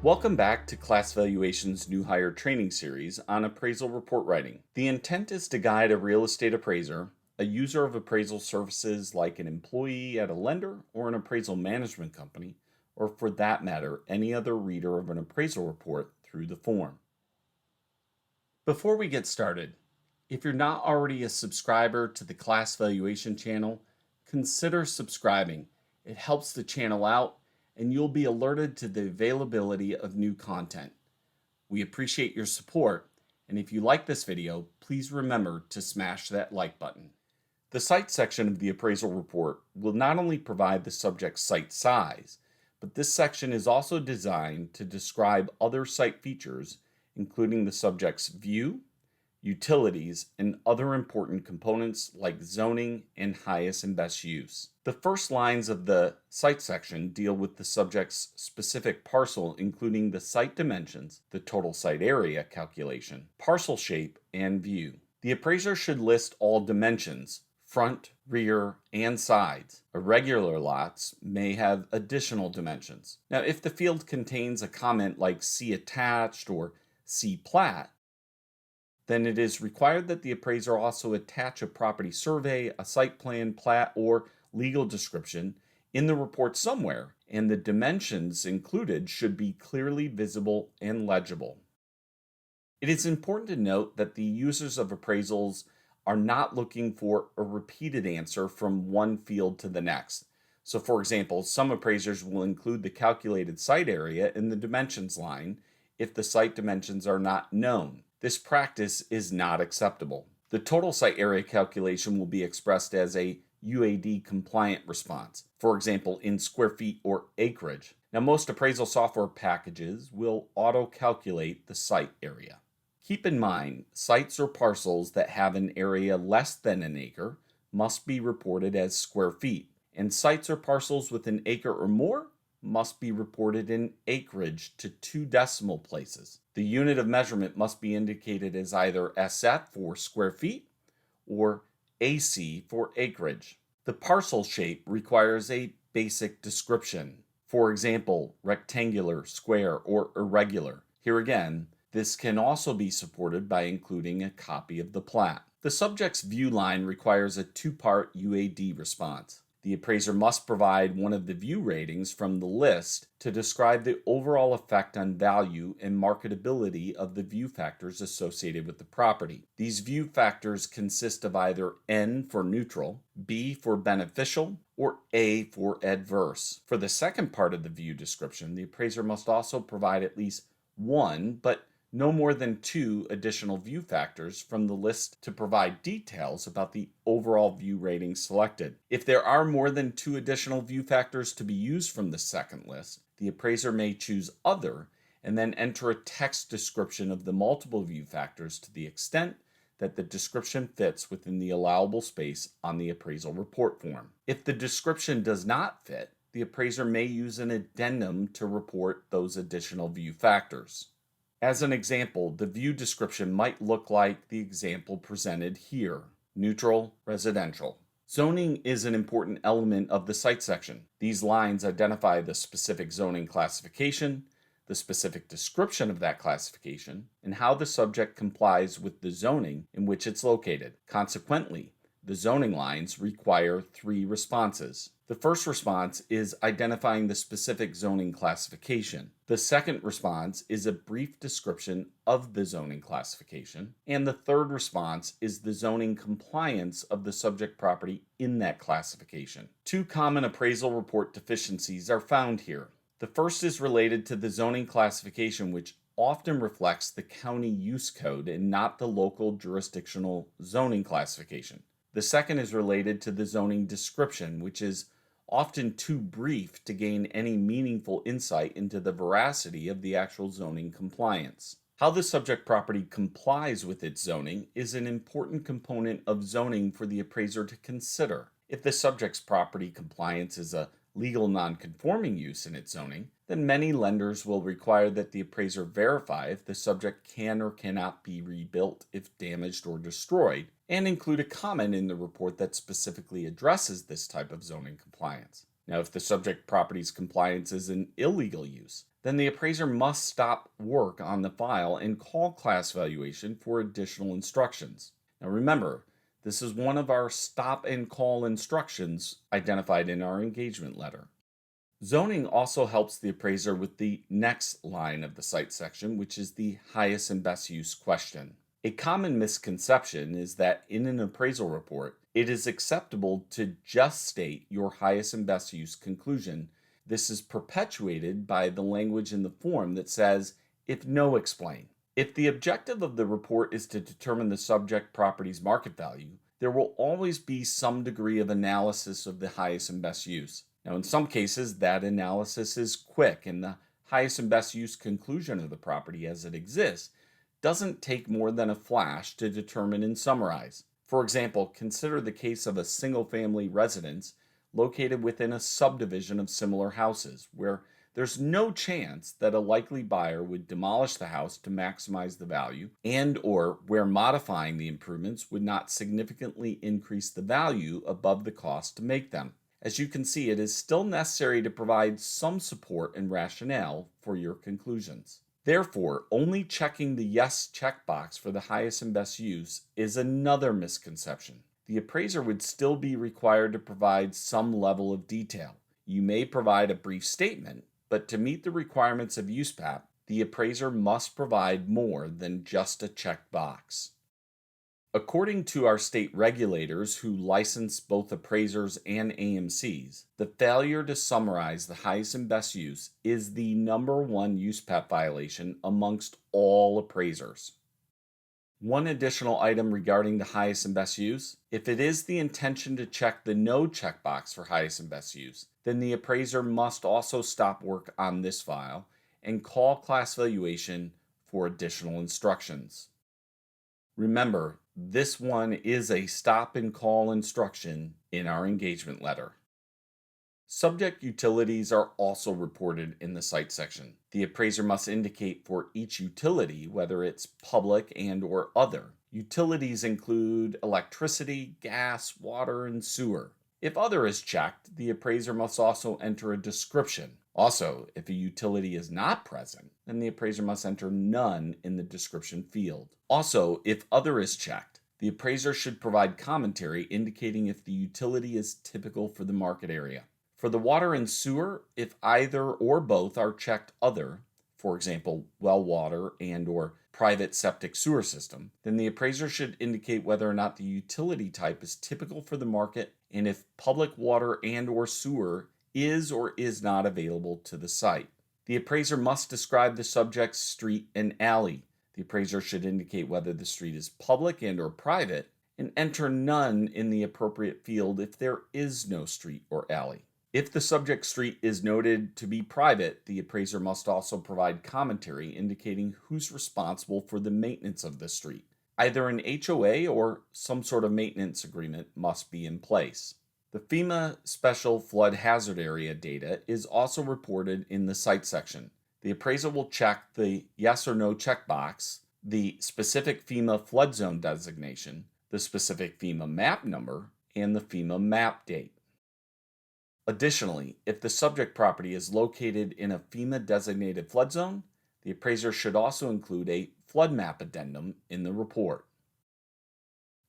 Welcome back to Class Valuation's new hire training series on appraisal report writing. The intent is to guide a real estate appraiser, a user of appraisal services like an employee at a lender or an appraisal management company, or for that matter, any other reader of an appraisal report through the form. Before we get started, if you're not already a subscriber to the Class Valuation channel, consider subscribing. It helps the channel out and you'll be alerted to the availability of new content. We appreciate your support, and if you like this video, please remember to smash that like button. The site section of the appraisal report will not only provide the subject's site size, but this section is also designed to describe other site features, including the subject's view, utilities, and other important components like zoning and highest and best use. The first lines of the site section deal with the subject's specific parcel, including the site dimensions, the total site area calculation, parcel shape, and view. The appraiser should list all dimensions, front, rear, and sides. Irregular lots may have additional dimensions. Now, if the field contains a comment like see attached or see plat, then it is required that the appraiser also attach a property survey, a site plan, plat, or legal description in the report somewhere, and the dimensions included should be clearly visible and legible. It is important to note that the users of appraisals are not looking for a repeated answer from one field to the next. So, for example, some appraisers will include the calculated site area in the dimensions line if the site dimensions are not known. This practice is not acceptable. The total site area calculation will be expressed as a UAD compliant response, for example, in square feet or acreage. Now, most appraisal software packages will auto-calculate the site area. Keep in mind, sites or parcels that have an area less than an acre must be reported as square feet, and sites or parcels with an acre or more must be reported in acreage to 2 decimal places. The unit of measurement must be indicated as either SF for square feet or AC for acreage. The parcel shape requires a basic description. For example, rectangular, square, or irregular. Here again, this can also be supported by including a copy of the plat. The subject's view line requires a 2-part UAD response. The appraiser must provide one of the view ratings from the list to describe the overall effect on value and marketability of the view factors associated with the property. These view factors consist of either N for neutral, B for beneficial, or A for adverse. For the second part of the view description, the appraiser must also provide at least one, but no more than 2 additional view factors from the list to provide details about the overall view rating selected. If there are more than 2 additional view factors to be used from the second list, the appraiser may choose other and then enter a text description of the multiple view factors to the extent that the description fits within the allowable space on the appraisal report form. If the description does not fit, the appraiser may use an addendum to report those additional view factors. As an example, the view description might look like the example presented here: neutral, residential. Zoning is an important element of the site section. These lines identify the specific zoning classification, the specific description of that classification, and how the subject complies with the zoning in which it's located. Consequently, the zoning lines require 3 responses. The first response is identifying the specific zoning classification. The second response is a brief description of the zoning classification. And the third response is the zoning compliance of the subject property in that classification. 2 common appraisal report deficiencies are found here. The first is related to the zoning classification, which often reflects the county use code and not the local jurisdictional zoning classification. The second is related to the zoning description, which is often too brief to gain any meaningful insight into the veracity of the actual zoning compliance. How the subject property complies with its zoning is an important component of zoning for the appraiser to consider. If the subject's property compliance is a legal non-conforming use in its zoning, then many lenders will require that the appraiser verify if the subject can or cannot be rebuilt if damaged or destroyed, and include a comment in the report that specifically addresses this type of zoning compliance. Now, if the subject property's compliance is an illegal use, then the appraiser must stop work on the file and call Class Valuation for additional instructions. Now, remember, this is one of our stop and call instructions identified in our engagement letter. Zoning also helps the appraiser with the next line of the site section, which is the highest and best use question. A common misconception is that in an appraisal report, it is acceptable to just state your highest and best use conclusion. This is perpetuated by the language in the form that says, if no, explain. If the objective of the report is to determine the subject property's market value, there will always be some degree of analysis of the highest and best use. Now, in some cases, that analysis is quick, and the highest and best use conclusion of the property as it exists doesn't take more than a flash to determine and summarize. For example, consider the case of a single-family residence located within a subdivision of similar houses, where there's no chance that a likely buyer would demolish the house to maximize the value, and or where modifying the improvements would not significantly increase the value above the cost to make them. As you can see, it is still necessary to provide some support and rationale for your conclusions. Therefore, only checking the yes checkbox for the highest and best use is another misconception. The appraiser would still be required to provide some level of detail. You may provide a brief statement, but to meet the requirements of USPAP, the appraiser must provide more than just a checkbox. According to our state regulators who license both appraisers and AMCs, the failure to summarize the highest and best use is the number one USPAP violation amongst all appraisers. One additional item regarding the highest and best use: if it is the intention to check the no checkbox for highest and best use, then the appraiser must also stop work on this file and call Class Valuation for additional instructions. Remember, this one is a stop and call instruction in our engagement letter. Subject utilities are also reported in the site section. The appraiser must indicate for each utility whether it's public and or other. Utilities include electricity, gas, water, and sewer. If other is checked, the appraiser must also enter a description. Also, if a utility is not present, then the appraiser must enter none in the description field. Also, if other is checked, the appraiser should provide commentary indicating if the utility is typical for the market area. For the water and sewer, if either or both are checked other, for example, well water and or private septic sewer system, then the appraiser should indicate whether or not the utility type is typical for the market and if public water and or sewer is or is not available to the site. The appraiser must describe the subject's street and alley. The appraiser should indicate whether the street is public and or private and enter none in the appropriate field if there is no street or alley. If the subject street is noted to be private, the appraiser must also provide commentary indicating who's responsible for the maintenance of the street. Either an HOA or some sort of maintenance agreement must be in place. The FEMA Special Flood Hazard Area data is also reported in the site section. The appraiser will check the yes or no checkbox, the specific FEMA flood zone designation, the specific FEMA map number, and the FEMA map date. Additionally, if the subject property is located in a FEMA designated flood zone, the appraiser should also include a flood map addendum in the report.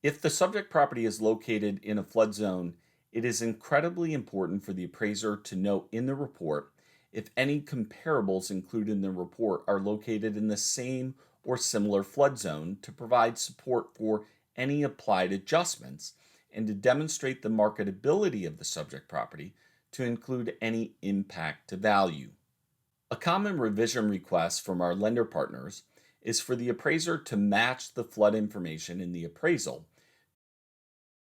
If the subject property is located in a flood zone, it is incredibly important for the appraiser to note in the report if any comparables included in the report are located in the same or similar flood zone to provide support for any applied adjustments and to demonstrate the marketability of the subject property to include any impact to value. A common revision request from our lender partners is for the appraiser to match the flood information in the appraisal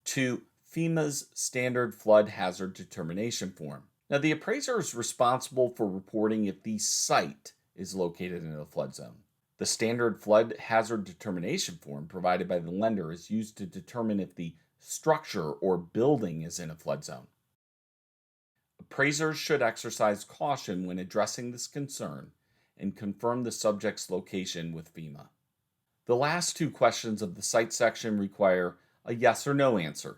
to FEMA's standard flood hazard determination form. Now, the appraiser is responsible for reporting if the site is located in a flood zone. The standard flood hazard determination form provided by the lender is used to determine if the structure or building is in a flood zone. Appraisers should exercise caution when addressing this concern and confirm the subject's location with FEMA. The last two questions of the site section require a yes or no answer.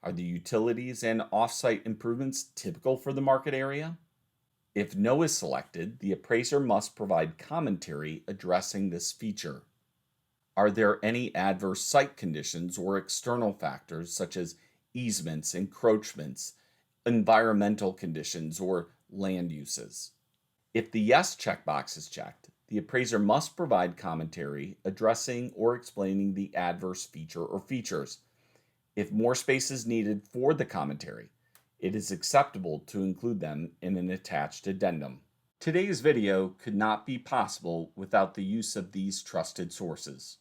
Are the utilities and off-site improvements typical for the market area? If no is selected, the appraiser must provide commentary addressing this feature. Are there any adverse site conditions or external factors such as easements, encroachments, environmental conditions, or land uses? If the yes checkbox is checked, the appraiser must provide commentary addressing or explaining the adverse feature or features. If more space is needed for the commentary, it is acceptable to include them in an attached addendum. Today's video could not be possible without the use of these trusted sources.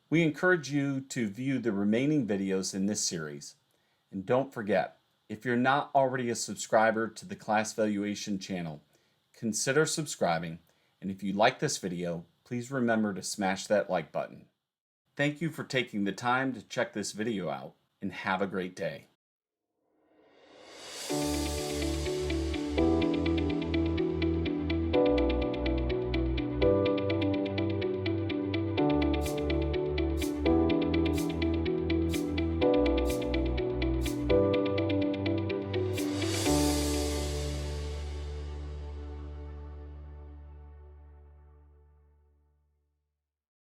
We encourage you to view the remaining videos in this series. And don't forget, if you're not already a subscriber to the Class Valuation channel, consider subscribing. And if you like this video, please remember to smash that like button. Thank you for taking the time to check this video out, and have a great day.